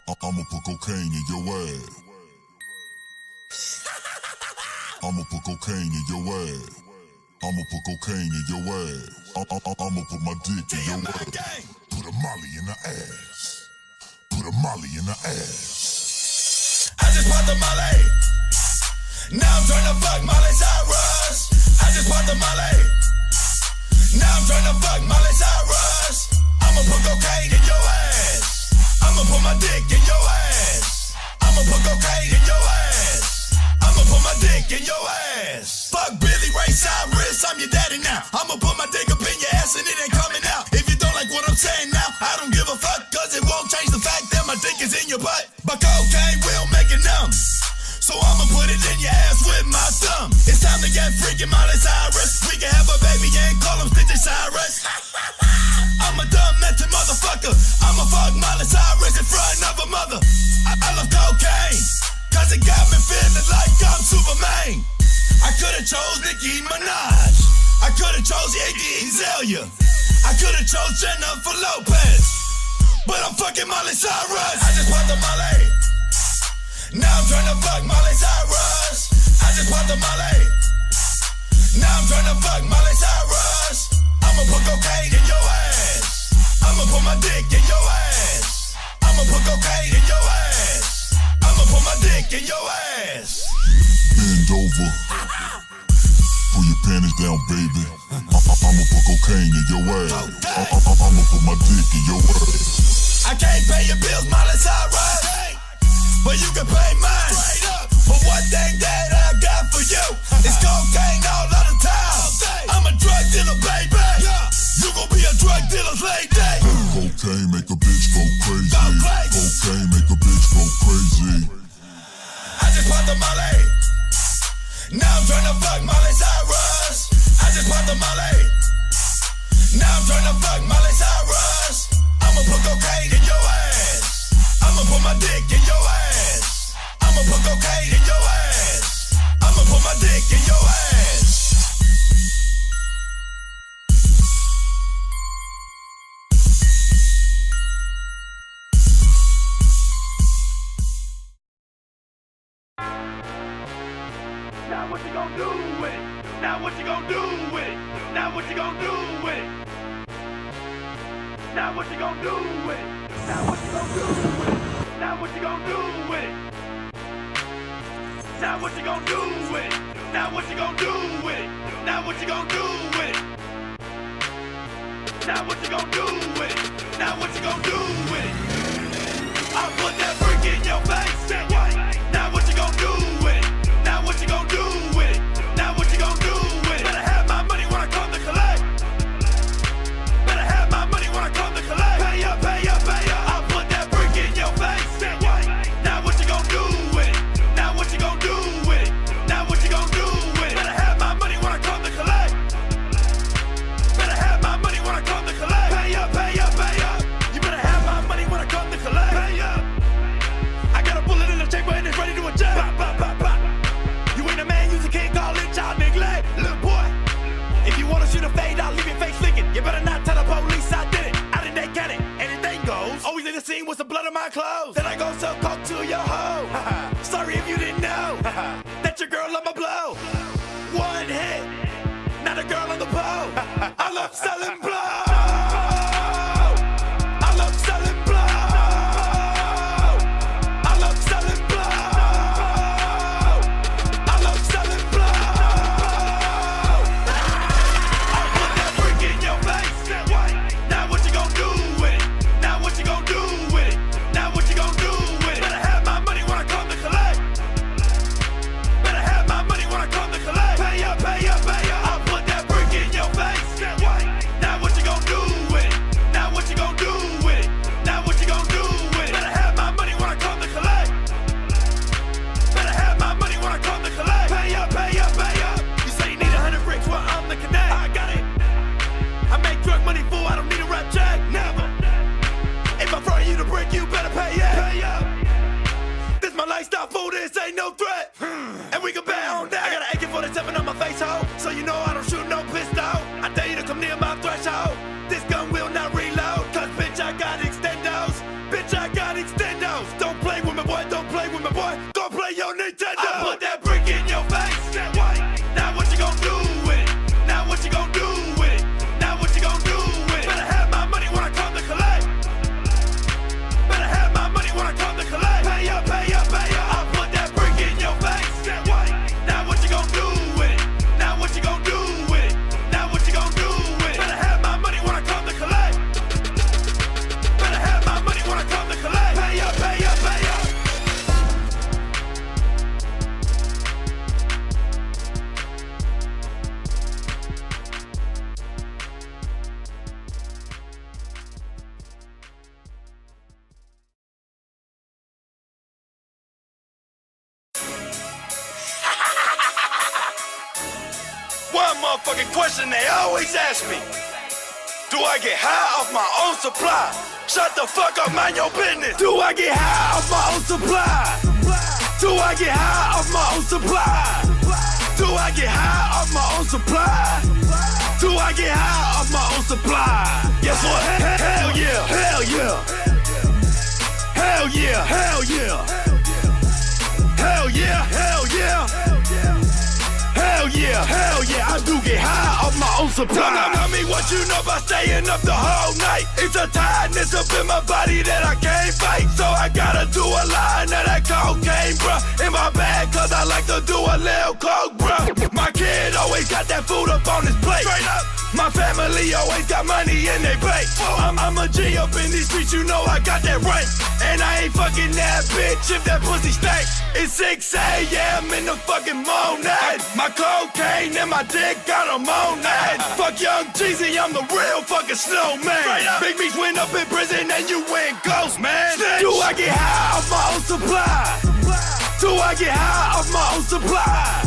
I'ma put cocaine in your ass. I'ma put cocaine in your ass. I'ma put cocaine in your ass. I'ma put my dick in your ass. Put a molly in the ass. Put a molly in the ass. I just popped the molly. Now I'm trying to fuck Miley Cyrus. I just popped the molly. Now I'm trying to fuck Miley Cyrus. I'ma put cocaine in your ass. I'ma put my dick in your ass. I'ma put cocaine in your ass. I'ma put my dick in your ass. Fuck Billy Ray Cyrus, I'm your daddy now. I'ma put my dick up in your ass and it ain't coming out. If you don't like what I'm saying now, I don't give a fuck, cause it won't change the fact that my dick is in your butt. But cocaine will make it numb, so I'ma put it in your ass with my thumb. It's time to get freaking Miley Cyrus. We can have a baby and call him Stitches Cyrus. I'm a dumb mental motherfucker. I'ma fuck Miley Cyrus in front of a mother. I love cocaine, cause it got me feeling like I'm Superman. I could've chose Nicki Minaj. I could've chose Iggy Azalea. I could've chose Jennifer Lopez, but I'm fucking Miley Cyrus. I just popped the Molly. Now I'm trying to fuck Miley Cyrus. I just popped the Molly. Now I'm trying to fuck Miley Cyrus. I'ma put cocaine in your ass. I'ma put my dick in your ass. I'ma put cocaine in your ass. I'ma put my dick in your ass. Bend over. Pull your panties down, baby. I'ma put cocaine in your ass. I'ma put my dick in your ass. I can't pay your bills, Miley Cyrus, but you can pay mine. For one thing that I got for you, it's cocaine all out of town. I'm a drug dealer, baby. You gon' be a drug dealer's lady. Cocaine make a bitch go crazy. Cocaine make a bitch go crazy. I just popped the Molly. Now I'm trying to fuck Miley Cyrus. I just popped the Molly. Now I'm trying to fuck Miley Cyrus. I'ma put cocaine in your ass. I'ma put my dick in your ass. I'ma put cocaine in your ass. I'ma put my dick in your ass. Now what you gonna do with it? Now what you gonna do with it? Now what you gonna do with it? Now what you gonna do with it? Now what you gonna do with it? Now what you gonna do with it? Now what you gonna do with it? Now what you gonna do with it? Now what you gonna do with it? Now what you gonna do with it? Now what you gonna do with it? I'll put that brick in your face. Now what you gonna do with it? Now what you gonna do with it? Now what you gonna do with it? Better have my money when I come to collect. Better have my money when I come to collect. Pay up, pay up, pay up. I'll put that brick in your face. Now what you gonna do with it? Now what you gonna do with it? Now what you gonna do with it? Better have my money when I come to collect. Better have my money when I come to collect. Pay up, pay up, pay up. You better have my money when I come to collect. Pay up. I got a bullet in the chamber and it's ready to eject. Pop, pop, pop, pop. You ain't a man, you can't call it child neglect. Little boy, if you wanna shoot a fade, I'll leave your face licking. You better not tell the police I did it. I didn't they get it. Anything goes. Always in the scene with some blood on my clothes. Then I go so coke to your hoe. Sorry if you didn't know that your girl on my blow. One hit, not a girl on the pole. I love selling blow. I love selling blow. I love selling blow. I love selling blow. I'll put that brick in your face. Now what you gonna do with it? Now what you gonna do with it? Now what you gonna do with it? Better have my money when I come to collect. Better have my money when I come to collect. Pay up, pay up, pay up. I'll put that brick in your face. Now what you gonna do with it? Now what you gonna do with it? Now what you gonna do with it? Better have my money when I come to collect. Better have my money when I come to collect. Pay up, pay up, pay up. You say you need 100 bricks, well I'm the connect. I got it. I make drug money, fool, I don't need a rap check. Never. If I throw you the brick, you better pay up. Pay up. This my lifestyle, fool, this ain't no threat. And we can bet on that. I got an AK-47 on my face, ho, so you know I don't shoot no pistol. I dare you to come near my threshold. This gun will not reload, cause bitch I got extendos. Bitch I got extendos. motherfucking question they always ask me. Do I get high off my own supply? Shut the fuck up, mind your business. Do I get high off my own supply? Do I get high off my own supply? Do I get high off my own supply? Do I get high off my own supply? Guess what? Hell yeah, hell yeah. Hell yeah, hell yeah. Hell yeah, hell yeah. Hell yeah, hell yeah, I do get high off my own supply. Tell me what you know about staying up the whole night. It's a tiredness up in my body that I can't fight. So I gotta do a line of that cocaine, bruh, in my bag, cause I like to do a little coke, bruh. My kid always got that food up on his plate. Straight up. My family always got money in they bank. I'm a G up in these streets, you know I got that rank. And I ain't fucking that bitch if that pussy stank. It's 6 a.m. in the fucking morning. My cocaine and my dick got them on that. Fuck Young Jeezy, I'm the real fucking snowman. Big Meech went up in prison and you went ghost, man. Do I get high off my own supply? Do I get high off my own supply?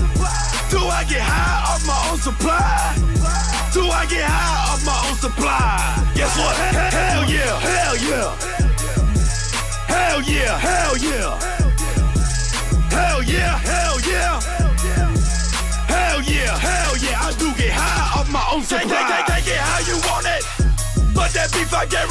Do I get high off my own supply? Do I get high off my own supply? Guess what? Hell yeah, hell yeah. Hell yeah, hell yeah. Hell yeah, hell yeah. Hell yeah, hell yeah. I do get high off my own supply. Take it how you want it, but that beef I get